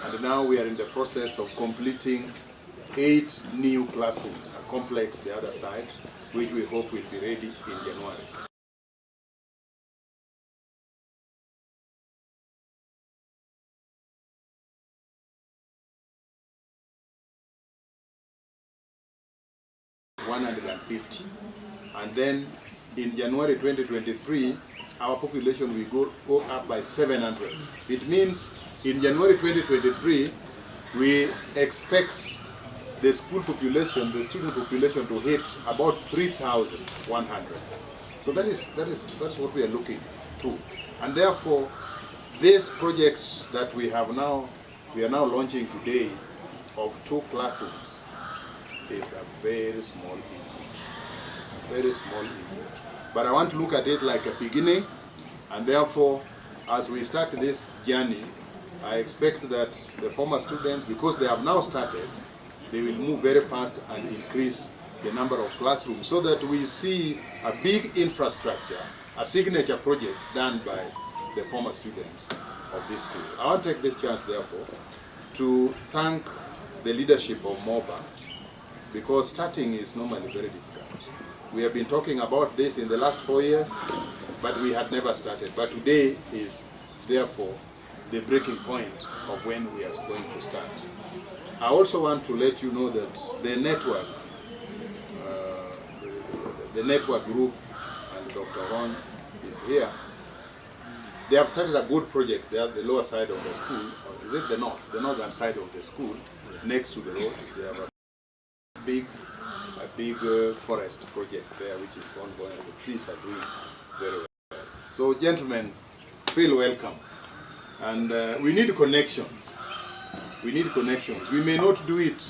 And now we are in the process of completing 8 new classrooms, a complex the other side, which we hope will be ready in January. And then in January 2023, our population will go up by 700. It means in January 2023, we expect the school population, the student population, to hit about 3,100. So that's what we are looking to. And therefore, this project that we are now launching today of 2 classrooms is a very small input. Very small input. But I want to look at it like a beginning, and therefore, as we start this journey, I expect that the former students, because they have now started, they will move very fast and increase the number of classrooms so that we see a big infrastructure, a signature project done by the former students of this school. I want to take this chance, therefore, to thank the leadership of MOBA, because starting is normally very difficult. We have been talking about this in the last 4 years, but we had never started. But today is, therefore, the breaking point of when we are going to start. I also want to let you know that the network group, and Dr. Ron is here, they have started a good project. They are the lower side of the school, or is it the northern side of the school, next to the road. They have a big forest project there, which is ongoing. The trees are doing very well. So, gentlemen, feel welcome. And we need connections. We need connections. We may not do it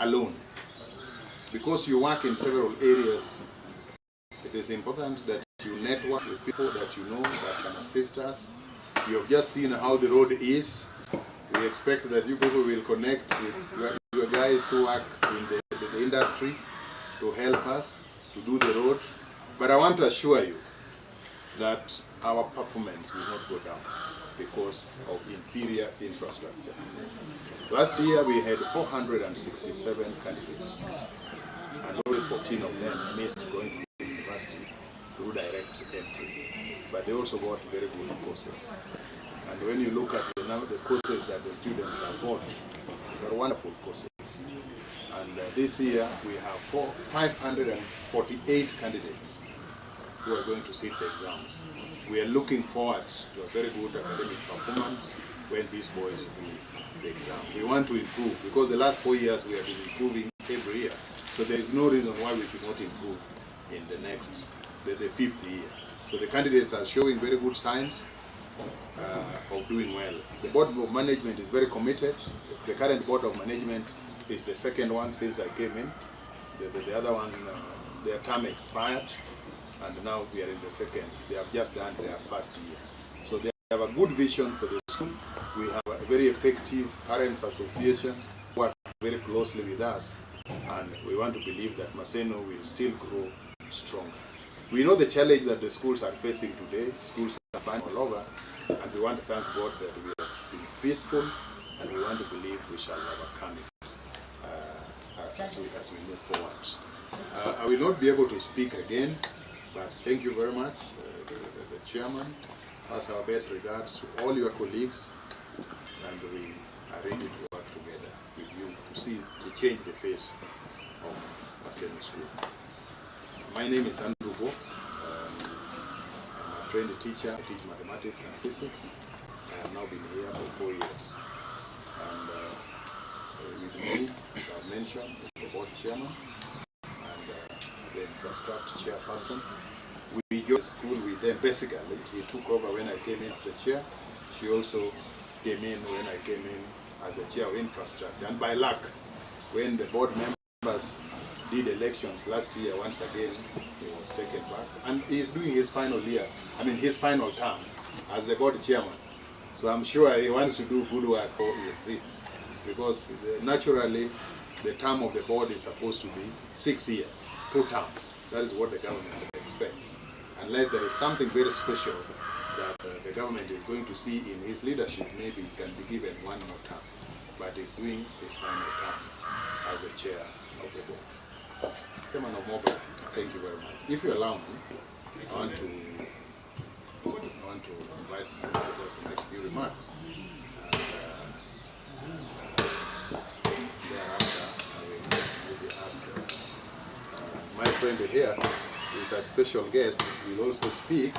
alone. Because you work in several areas, it is important that you network with people that you know that can assist us. You have just seen how the road is. We expect that you people will connect with your guys who work in the industry to help us to do the road. But I want to assure you that our performance will not go down because of inferior infrastructure. Last year we had 467 candidates, and only 14 of them missed going to university through direct entry. But they also got very good courses. And when you look at the courses that the students have got, they are wonderful courses. And this year we have 548 candidates who are going to sit the exams. We are looking forward to a very good academic performance when these boys do the exam. We want to improve, because the last 4 years we have been improving every year. So there is no reason why we should not improve in the next, the 5th year. So the candidates are showing very good signs of doing well. The board of management is very committed. The current board of management is the second one since I came in. The other one, their term expired, and now we are in the second. They have just done their first year. So they have a good vision for the school. We have a very effective parents association who work very closely with us, and we want to believe that Maseno will still grow strong. We know the challenge that the schools are facing today. Schools are banned all over, and we want to thank God that we have been peaceful, and we want to believe we shall overcome it as we move forward. I will not be able to speak again, but thank you very much, the chairman. Pass our best regards to all your colleagues, and we are ready to work together with you to change the face of Maseno School. My name is Andrew Bo. I'm a trained teacher. I teach mathematics and physics. I have now been here for 4 years. And with me, as I've mentioned, the board chairman and the infrastructure chairperson. We joined the school with them. Basically, he took over when I came in as the chair. She also came in when I came in as the chair of infrastructure. And by luck, when the board members did elections last year, once again, he was taken back. And he's doing his final year, his final term as the board chairman. So I'm sure he wants to do good work before he exits. Because naturally, the term of the board is supposed to be 6 years, 2 terms. That is what the government expects. Unless there is something very special that the government is going to see in his leadership, maybe he can be given 1 more term. but is doing his final term as the chair of the board. Chairman of MOBA, thank you very much. If you allow me, I want to invite you just to make a few remarks. Thereafter, I will maybe ask my friend here, who is a special guest, will also speak,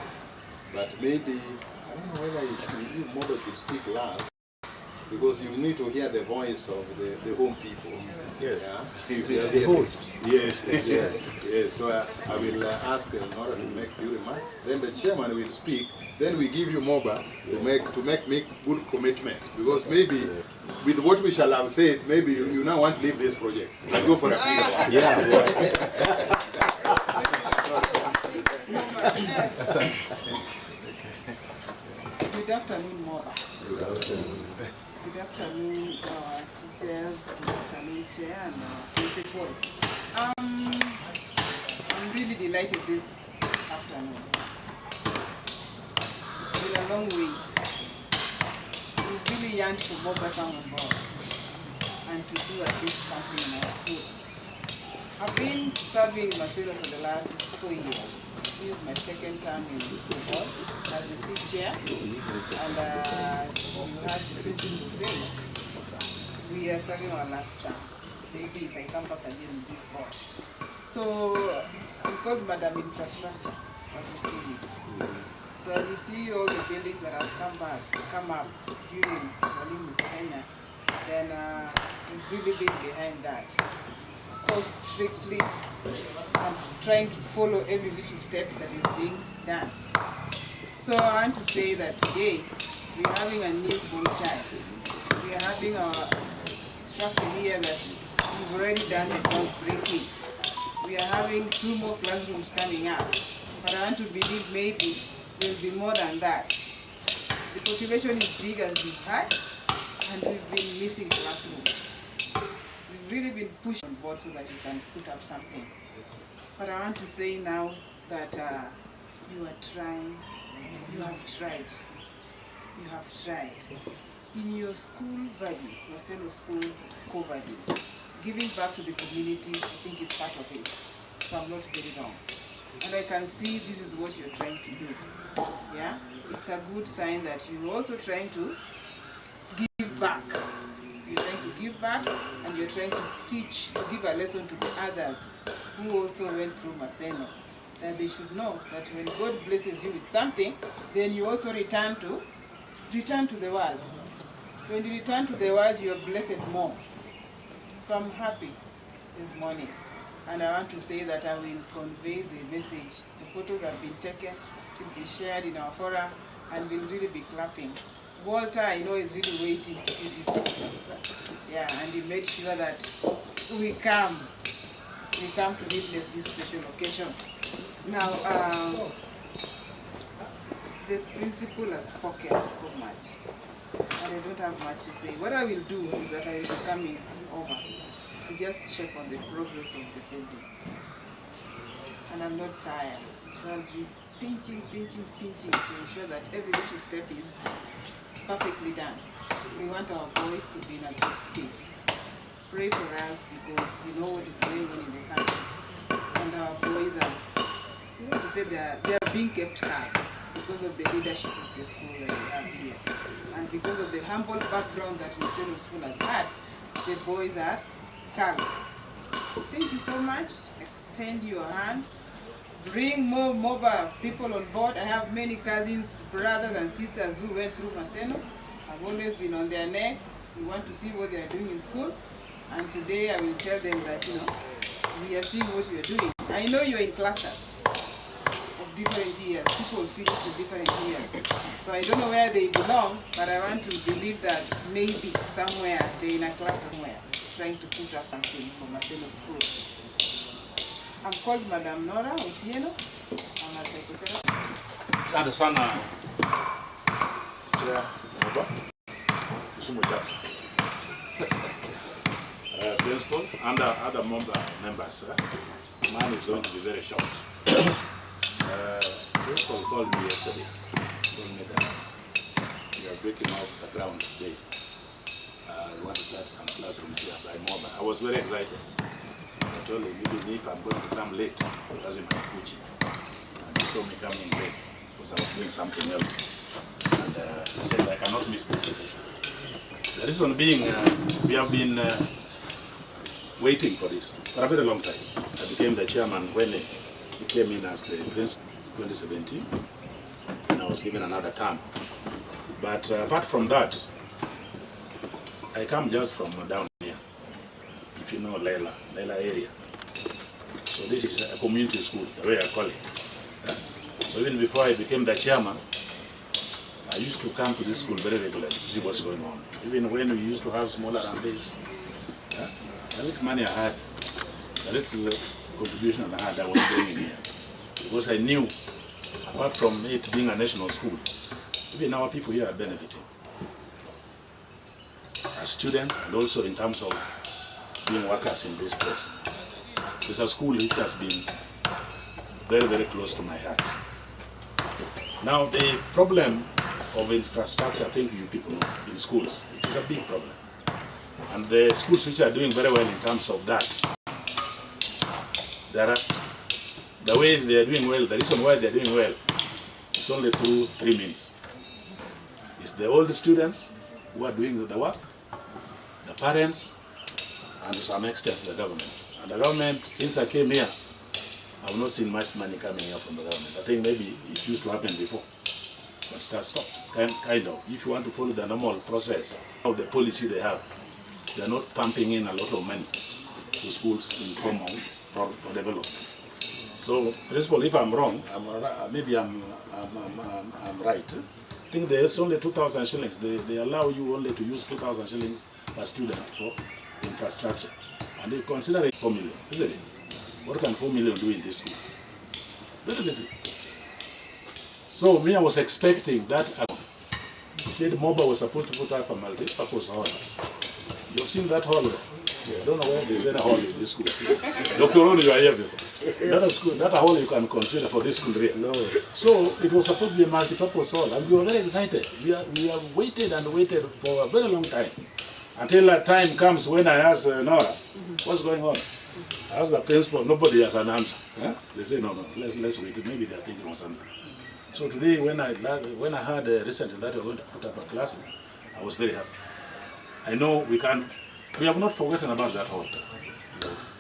but maybe, I don't know whether MOBA should speak last, because you need to hear the voice of the home people. Yes. Yeah? You are the host. Yes. Yes. Yes. So I will ask Nora to make a few remarks. Then the chairman will speak. Then we give you MOBA to make good commitment. Because maybe with what we shall have said, maybe you now want to leave this project. Like go for a period. Yeah. Good afternoon, MOBA. Good afternoon. Good afternoon, teachers. Good afternoon, Chair and Principal. I'm really delighted this afternoon. It's been a long wait. We really yearned for MOBA to come on board and to do at least something in our school. I've been serving Maseno for the last 4 years. This is my second term in the board as the seat chair, and you have the principal say we are serving our last term. Maybe if I come back again in this board. So I'm called Madam Infrastructure, as you see me. So as you see all the buildings that have come up during Mwalimu's tenure, then we've really been behind that. So strictly, I'm trying to follow every little step that is being done. So I want to say that today, we're having a newborn child. We are having our structure here that is already done the groundbreaking. We are having 2 more classrooms coming up. But I want to believe maybe there will be more than that. The population is big as we've had, and we've been missing classrooms. We've really been pushed on board so that you can put up something. But I want to say now that you are trying, you have tried. You have tried. In your school value, Maseno school core values, giving back to the community, I think is part of it. So I'm not very wrong. And I can see this is what you're trying to do. Yeah? It's a good sign that you're also trying to give back. You're trying to give back, and you're trying to teach, to give a lesson to the others who also went through Maseno, that they should know that when God blesses you with something, then you also return to the world. When you return to the world, you are blessed more. So I'm happy this morning, and I want to say that I will convey the message. The photos have been taken to be shared in our forum, and we'll really be clapping. Walter, I know, is really waiting to see these photos. Yeah, and he made sure that we come to witness this special occasion. Now, this principal has spoken so much, and I don't have much to say. What I will do is that I will be coming over to just check on the progress of the building. And I'm not tired, so I'll be pinching to ensure that every little step is perfectly done. We want our boys to be in a good space. Pray for us, because you know what is going on in the country. And our boys are, you know, to say they are being kept calm because of the leadership of the school that we have here. And because of the humble background that Maseno School has had, the boys are calm. Thank you so much. Extend your hands. Bring more MOBA people on board. I have many cousins, brothers and sisters who went through Maseno. I've always been on their neck. We want to see what they are doing in school. And today I will tell them that, you know, we are seeing what you are doing. I know you are in clusters of different years. People fit into different years. So I don't know where they belong, but I want to believe that maybe somewhere they're in a cluster somewhere, trying to put up something for Maseno School. I'm called Madam Nora Otieno. I'm a psychotherapist. Asante sana. Chair, MOBA. Principal and other members. Mine is going to be very short. Principal called me yesterday. Told me that we are breaking out the ground today. I want to start some classrooms here by MOBA. I was very excited. I told him, even if I'm going to come late, that's in my Kuchi. And he saw me coming late because I was doing something else. And I said, I cannot miss this occasion. The reason being, we have been waiting for this for a very long time. I became the chairman when he came in as the principal in 2017, and I was given another term. But apart from that, I come just from down here, if you know Lela area. So this is a community school, the way I call it. So even before I became the chairman, I used to come to this school very regularly to see what's going on. Even when we used to have smaller rambles, the little money I had, the little contribution I had, I was doing in here. Because I knew, apart from it being a national school, even our people here are benefiting. As students and also in terms of being workers in this place. It's a school which has been very, very close to my heart. Now the problem of infrastructure, I think you people know, in schools, it is a big problem. And the schools which are doing very well in terms of that, the way they are doing well, the reason why they are doing well is only through 3 means. It's the old students who are doing the work, the parents, and to some extent the government. And the government, since I came here, I have not seen much money coming here from the government. I think maybe it used to happen before, but it has stopped, kind of. If you want to follow the normal process of the policy they have, they are not pumping in a lot of money to schools in common for development. So, principal, if I'm wrong, maybe I'm right. I think there's only 2,000 shillings. They allow you only to use 2,000 shillings per student for infrastructure. And they consider it 4 million, isn't it? What can 4 million do in this school? Very little. So me, I was expecting that. He said MOBA was supposed to put up a multi-purpose hall. You've seen that hall? Yes. I don't know where there's any hall in this school. Dr. Ron, you are here before. That a hall you can consider for this school here. No. So it was supposed to be a multi-purpose hall, and we were very excited. We have waited and waited for a very long time. Until that time comes when I ask Nora, what's going on? I ask the principal, nobody has an answer. They say, no, let's wait. Maybe they're thinking of something. So today, when I heard recently that we're going to put up a classroom, I was very happy. I know we have not forgotten about that hall.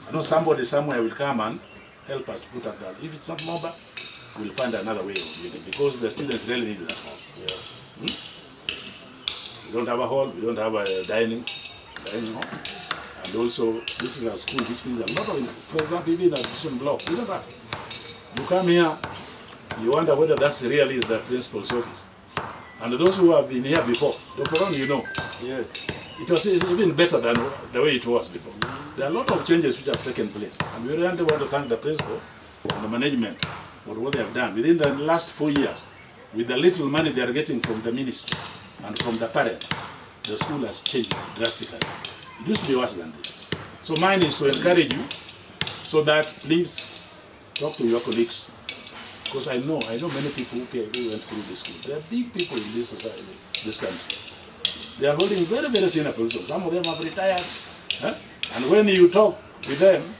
I know somebody somewhere will come and help us to put up that. If it's not MOBA, we'll find another way of doing it, because the students really need that hall. Yeah. We don't have a hall, we don't have a dining hall. And also, this is a school which needs a lot of, for example, even a admission block. We don't have. You come here, you wonder whether that's really the principal's office. And those who have been here before, Dr. Ron, you know, yes, it was even better than the way it was before. There are a lot of changes which have taken place. And we really want to thank the principal and the management for what they have done. Within the last 4 years, with the little money they are getting from the ministry and from the parents, the school has changed drastically. It used to be worse than this. So mine is to encourage you so that please talk to your colleagues. Because I know many people who went through this school. There are big people in this society, this country. They are holding very, very senior positions. Some of them have retired. And when you talk with them,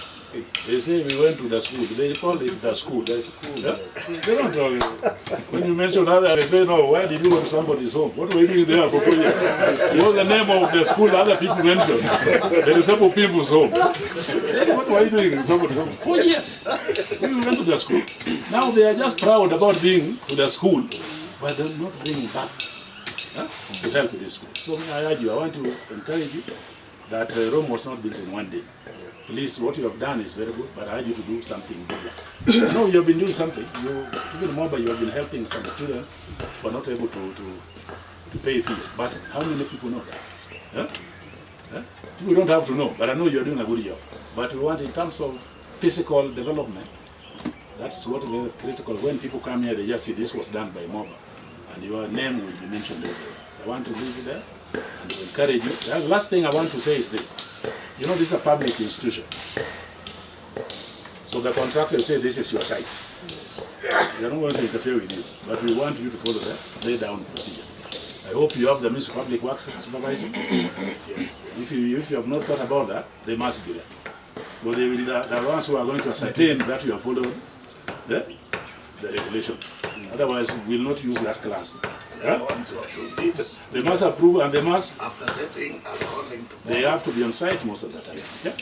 they say we went to the school. They call it the school. The school. They don't talk. When you mention others, they say, no, why did you go to somebody's home? What were you doing there for 4 years? You know the name of the school other people mentioned. The disabled people's home. What were you doing in somebody's home? 4 years. We went to the school. Now they are just proud about being to the school, but they're not bringing back to help with this school. So I urge you, I want to encourage you that Rome was not built in one day. Please, what you have done is very good, but I urge you to do something bigger. I know you have been doing something. Even MOBA, you have been helping some students who are not able to pay fees. But how many people know that? People don't have to know, but I know you are doing a good job. But we want, in terms of physical development, that's what is very critical. When people come here, they just see this was done by MOBA, and your name will be mentioned everywhere. So I want to leave you there and to encourage you. The last thing I want to say is this. You know, this is a public institution. So the contractor will say, this is your site. We are not going to interfere with you, but we want you to follow the lay down procedure. I hope you have the Ministry of Public Works supervising. If you have not thought about that, they must be there. But they will, the ones who are going to ascertain that you have followed the regulations. Otherwise, we will not use that class. The ones who approve it, They must approve, and they must. after setting according to They have to be on site most of the time. Okay?